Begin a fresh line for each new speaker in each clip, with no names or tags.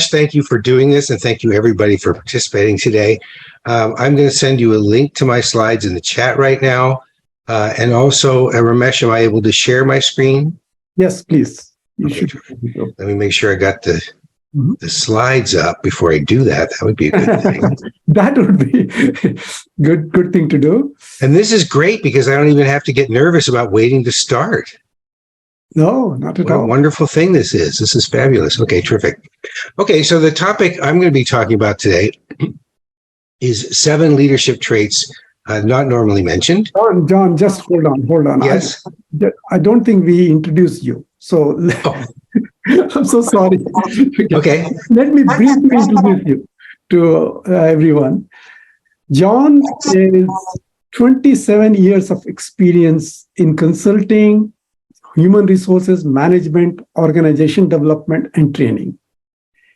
Thank you for doing this, and thank you everybody for participating today. I'm going to send you a link to my slides in the chat right now. And also, Ramesh, am I able to share my screen?
Yes, please. You
Okay,
should.
let me make sure I got the slides up before I do that. That would be a good thing.
That would be good thing to do.
And this is great because I don't even have to get nervous about waiting to start.
No, not at
What
all.
a wonderful thing this is. This is fabulous. Okay, terrific. Okay, so the topic I'm going to be talking about today is 7 leadership traits not normally mentioned.
John, just hold on.
Yes.
I don't think we introduced you. So I'm so sorry.
Okay.
Let me briefly introduce you to everyone. John is 27 years of experience in consulting, human resources management, organization development, and training.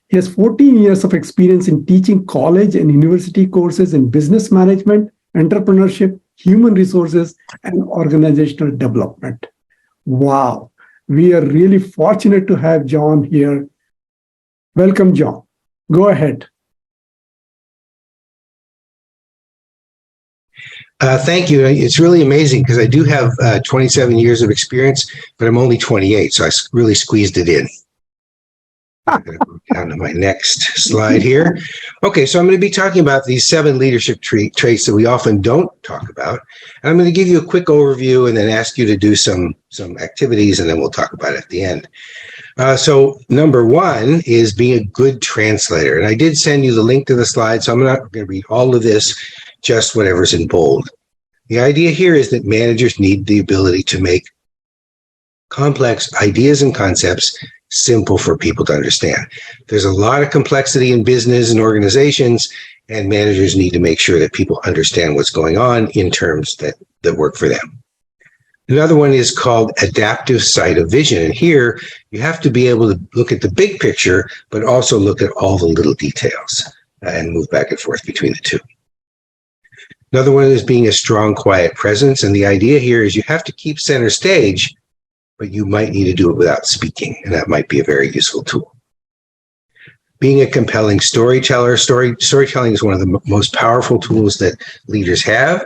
He has 14 years of experience in teaching college and university courses in business management, entrepreneurship, human resources, and organizational development. Wow. We are really fortunate to have John here. Welcome, John. Go ahead.
Thank you. It's really amazing because I do have 27 years of experience, but I'm only 28, so I really squeezed it in. I'm going to go down to my next slide here. Okay, so I'm going to be talking about these 7 leadership traits that we often don't talk about. And I'm going to give you a quick overview and then ask you to do some activities, and then we'll talk about it at the end. So number 1 is being a good translator. And I did send you the link to the slide, so I'm not going to read all of this, just whatever's in bold. The idea here is that managers need the ability to make complex ideas and concepts simple for people to understand. There's a lot of complexity in business and organizations, and managers need to make sure that people understand what's going on in terms that work for them. Another one is called adaptive sight of vision. And here you have to be able to look at the big picture, but also look at all the little details and move back and forth between the two. Another one is being a strong, quiet presence. And the idea here is you have to keep center stage, but you might need to do it without speaking, and that might be a very useful tool. Being a compelling storyteller. Storytelling is one of the most powerful tools that leaders have,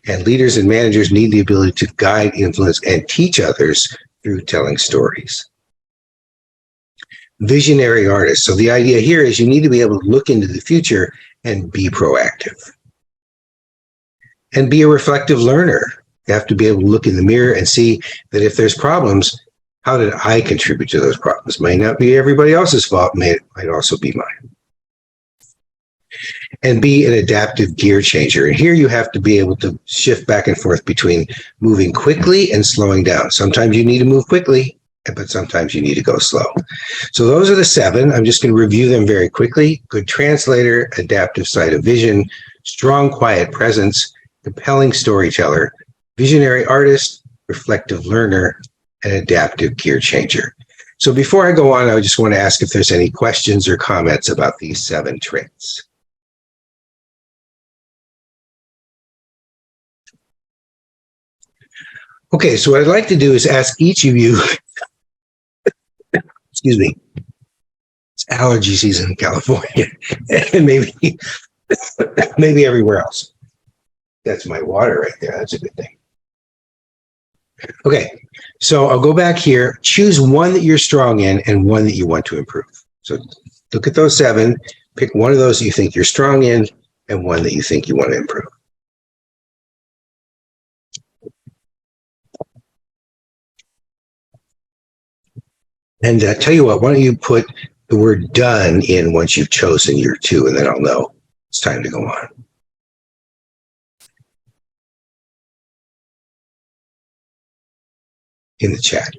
and leaders and managers need the ability to guide, influence, and teach others through telling stories. Visionary artists. So the idea here is you need to be able to look into the future and be proactive. And be a reflective learner. You have to be able to look in the mirror and see that if there's problems, how did I contribute to those problems? Might not be everybody else's fault, might also be mine. And be an adaptive gear changer. And here you have to be able to shift back and forth between moving quickly and slowing down. Sometimes you need to move quickly, but sometimes you need to go slow. So those are the 7. I'm just going to review them very quickly. Good translator, adaptive sight of vision, strong, quiet presence, compelling storyteller, visionary artist, reflective learner, and adaptive gear changer. So before I go on, I just want to ask if there's any questions or comments about these 7 traits. Okay, so what I'd like to do is ask each of you, excuse me, it's allergy season in California, and maybe everywhere else. That's my water right there. That's a good thing. Okay, so I'll go back here. Choose one that you're strong in and one that you want to improve. So look at those 7. Pick one of those that you think you're strong in and one that you think you want to improve. And tell you what, why don't you put the word done in once you've chosen your 2, and then I'll know it's time to go on. In the chat.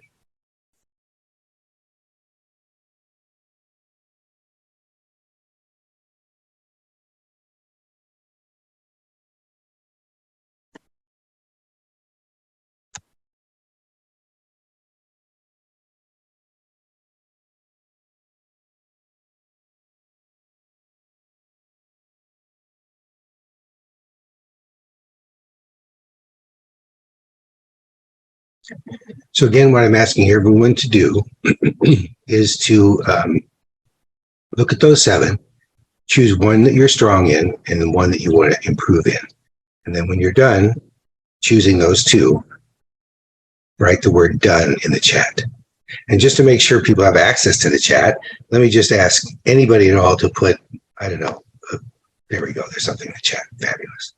So again, what I'm asking everyone to do is to Look at those 7. Choose one that you're strong in and then one that you want to improve in. And then when you're done choosing those 2, write the word done in the chat. And just to make sure people have access to the chat, let me just ask anybody at all to put, I don't know, there we go. There's something in the chat. Fabulous.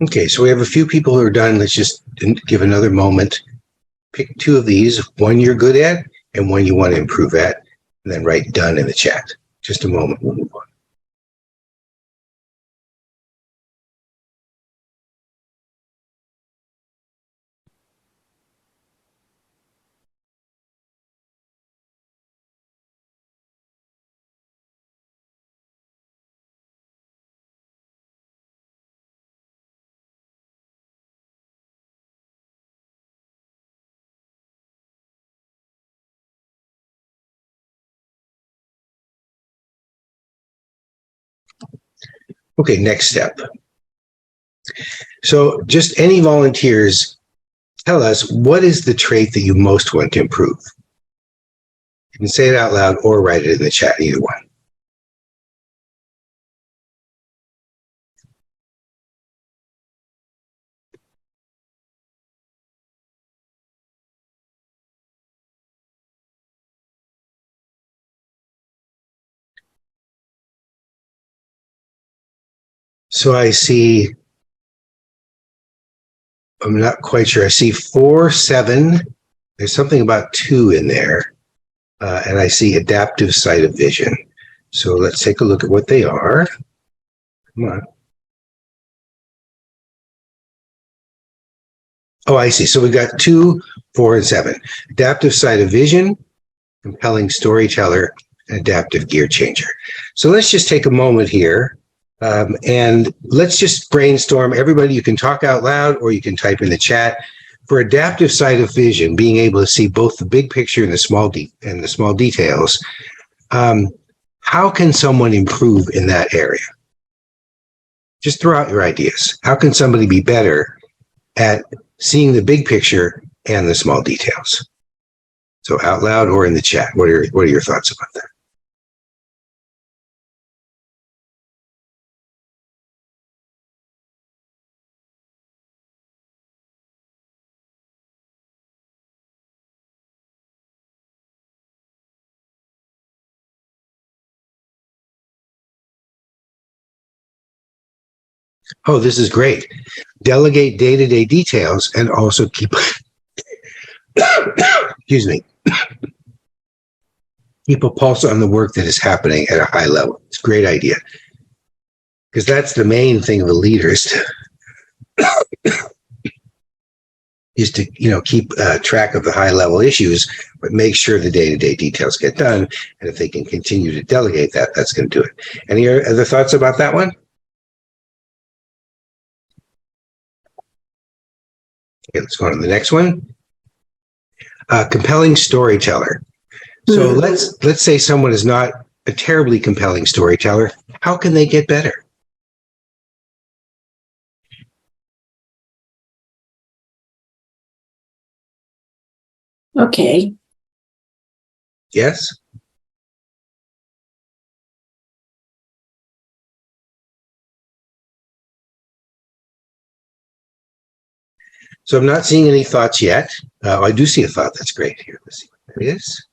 Okay, so we have a few people who are done. Let's just give another moment. Pick 2 of these, one you're good at and one you want to improve at, and then write done in the chat. Just a moment, we'll move on. Okay, next step. So just any volunteers, tell us, what is the trait that you most want to improve? You can say it out loud or write it in the chat, either one. So I see, I'm not quite sure. I see 4, 7. There's something about 2 in there. And I see adaptive sight of vision. So let's take a look at what they are. Come on. Oh, I see. So we've got 2, 4, and 7. Adaptive sight of vision, compelling storyteller, and adaptive gear changer. So let's just take a moment here and let's just brainstorm. Everybody, you can talk out loud or you can type in the chat. For adaptive sight of vision, being able to see both the big picture and the small details, how can someone improve in that area? Just throw out your ideas. How can somebody be better at seeing the big picture and the small details? So out loud or in the chat, what are your thoughts about that? Oh, this is great. Delegate day-to-day details and also keep, excuse me, keep a pulse on the work that is happening at a high level. It's a great idea. Because that's the main thing of a leader is to keep track of the high level issues, but make sure the day-to-day details get done. And if they can continue to delegate that, that's going to do it. Any other thoughts about that one? Okay, let's go on to the next one. Compelling storyteller. So let's say someone is not a terribly compelling storyteller. How can they get better?
Okay.
Yes? So I'm not seeing any thoughts yet. I do see a thought. That's great. Here, let's see what that is.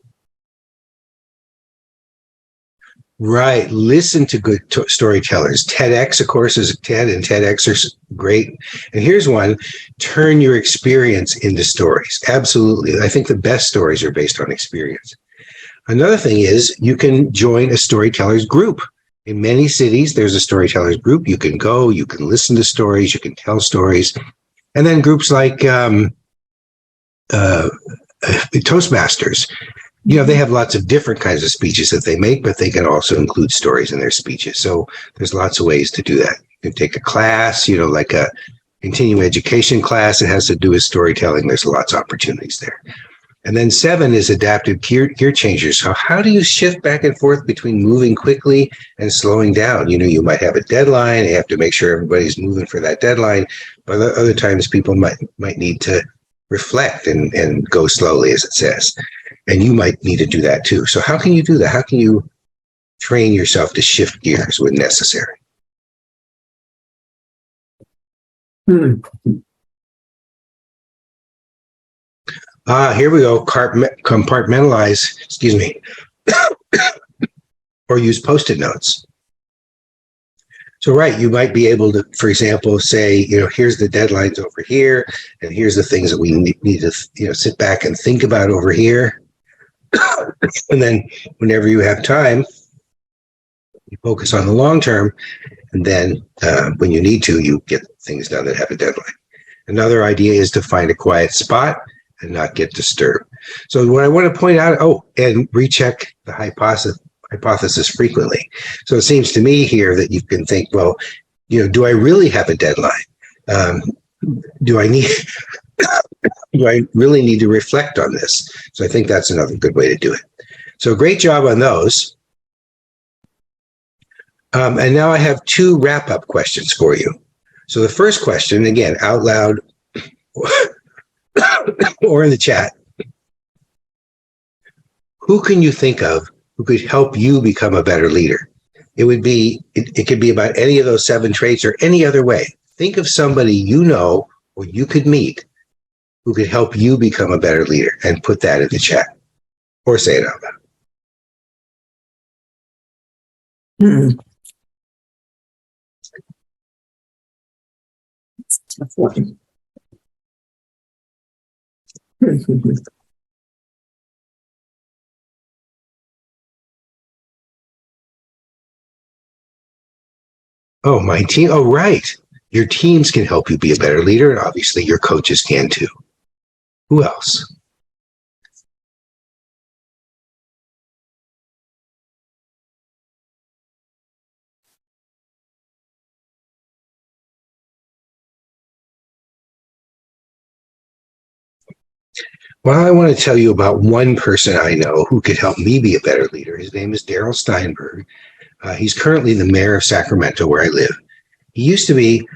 Right. Listen to good storytellers. TEDx, of course, is TED and TEDx are great. And here's one. Turn your experience into stories. Absolutely. I think the best stories are based on experience. Another thing is you can join a storytellers group. In many cities, there's a storytellers group. You can go, you can listen to stories, you can tell stories. And then groups like Toastmasters, they have lots of different kinds of speeches that they make, but they can also include stories in their speeches. So there's lots of ways to do that. can take a class, like a continuing education class that has to do with storytelling. There's lots of opportunities there. And then 7 is adaptive gear changers. So how do you shift back and forth between moving quickly and slowing down? You might have a deadline. You have to make sure everybody's moving for that deadline. But other times people might need to reflect and go slowly, as it says. And you might need to do that too. So how can you do that? How can you train yourself to shift gears when necessary? Here we go. Compartmentalize, or use Post-it notes. So, right, you might be able to, for example, say, here's the deadlines over here, and here's the things that we need to, sit back and think about over here. And then whenever you have time, you focus on the long term, and then when you need to, you get things done that have a deadline. Another idea is to find a quiet spot and not get disturbed. So what I want to point out, and recheck the hypothesis frequently. So it seems to me here that you can think, well, do I really have a deadline? Do I really need to reflect on this? So I think that's another good way to do it. So great job on those. And now I have 2 wrap-up questions for you. So the first question, again, out loud or in the chat. Who can you think of who could help you become a better leader? It could be about any of those 7 traits or any other way. Think of somebody or you could meet who could help you become a better leader, and put that in the chat or say it out loud. Oh, my team. Oh, right. Your teams can help you be a better leader, and obviously your coaches can too. Who else? Well, I want to tell you about one person I know who could help me be a better leader. His name is Darrell Steinberg. He's currently the mayor of Sacramento, where I live. He used to be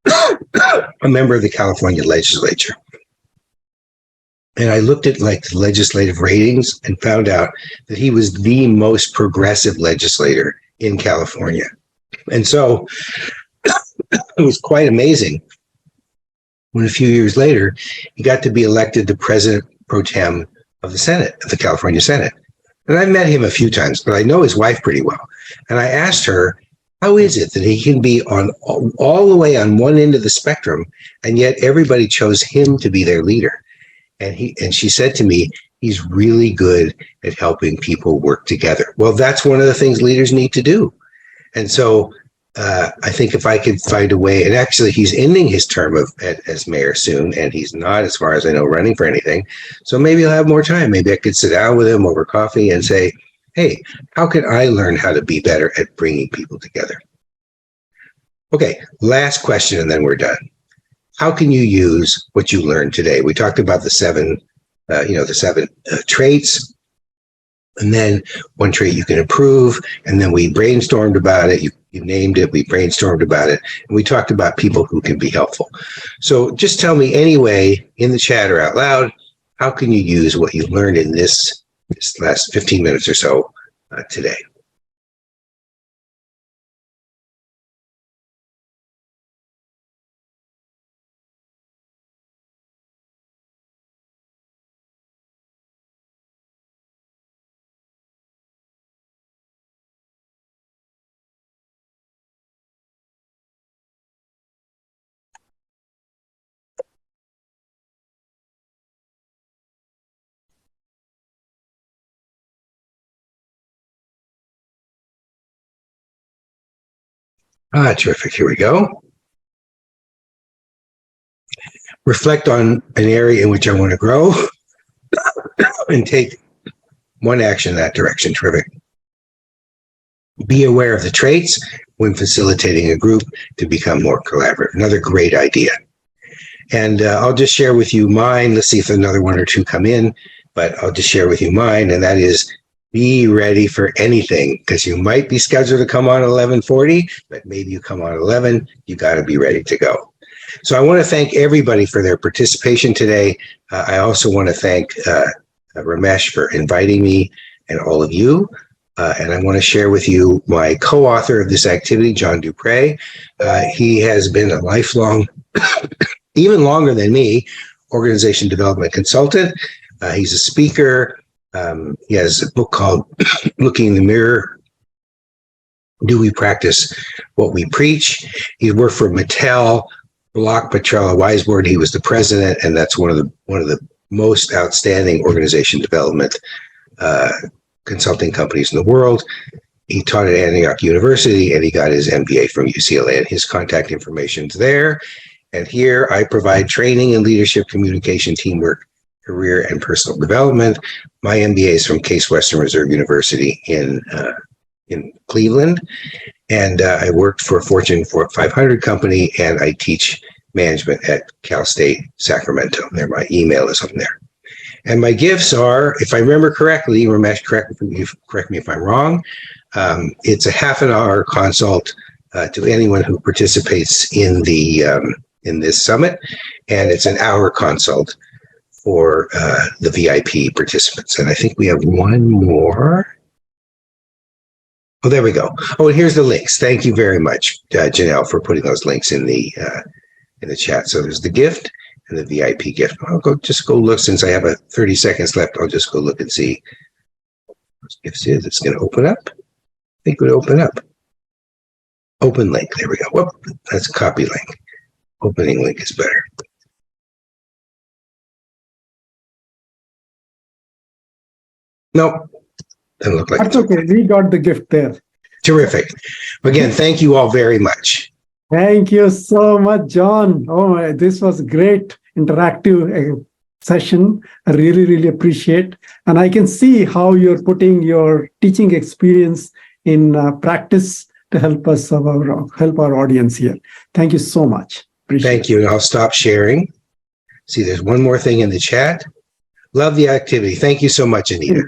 a member of the California legislature. And I looked at the legislative ratings and found out that he was the most progressive legislator in California. And so it was quite amazing when a few years later, he got to be elected the president pro tem of the Senate, of the California Senate. And I've met him a few times, but I know his wife pretty well. And I asked her, how is it that he can be on all the way on one end of the spectrum, and yet everybody chose him to be their leader? And she said to me, he's really good at helping people work together. Well, that's one of the things leaders need to do. And so I think if I could find a way, and actually he's ending his term as mayor soon, and he's not, as far as I know, running for anything. So maybe he'll have more time. Maybe I could sit down with him over coffee and say, hey, how can I learn how to be better at bringing people together? Okay, last question, and then we're done. How can you use what you learned today? We talked about the 7 traits, and then one trait you can improve, and then we brainstormed about it. You named it, we brainstormed about it, and we talked about people who can be helpful. So just tell me anyway, in the chat or out loud, how can you use what you learned in this last 15 minutes or so today? Terrific. Here we go. Reflect on an area in which I want to grow and take one action in that direction. Terrific. Be aware of the traits. when facilitating a group to become more collaborative. Another great idea. And I'll just share with you mine. Let's see if another one or two come in, but I'll just share with you mine. And that is, be ready for anything, because you might be scheduled to come on at 11:40, but maybe you come on at 11, you got to be ready to go. So I want to thank everybody for their participation today. I also want to thank Ramesh for inviting me and all of you. And I want to share with you my co-author of this activity, John Dupre. He has been a lifelong, even longer than me, organization development consultant. He's a speaker. He has a book called Looking in the Mirror. Do we practice what we preach? He worked for Mattel, Block, Petrella, Weisbord. He was the president, and that's one of the most outstanding organization development consulting companies in the world. He taught at Antioch University, and he got his MBA from UCLA, and his contact information is there. And here I provide training in leadership, communication, teamwork, career, and personal development. My MBA is from Case Western Reserve University in Cleveland, and I worked for a Fortune 500 company, and I teach management at Cal State Sacramento. There, my email is on there. And my gifts are, if I remember correctly, Ramesh, correct me if I'm wrong, it's a half an hour consult to anyone who participates in this summit, and it's an hour consult for the VIP participants. And I think we have one more. Oh, there we go. Oh, and here's the links. Thank you very much, Janelle, for putting those links in the chat. So there's the gift and the VIP gift. I'll just go look. Since I have 30 seconds left, I'll just go look and see what those gifts is. It's going to open up. I think it would open up. Open link. There we go. Whoop, that's a copy link. Opening link is better. Nope. Doesn't look like
That's okay. We got the gift there.
Terrific. Again, thank you all very much.
Thank you so much, John. Oh, this was a great interactive session. I really, really appreciate. And I can see how you're putting your teaching experience in practice to help us, help our audience here. Thank you so much. Appreciate
Thank you. And I'll stop sharing. See, there's one more thing in the chat. Love the activity. Thank you so much, Anita.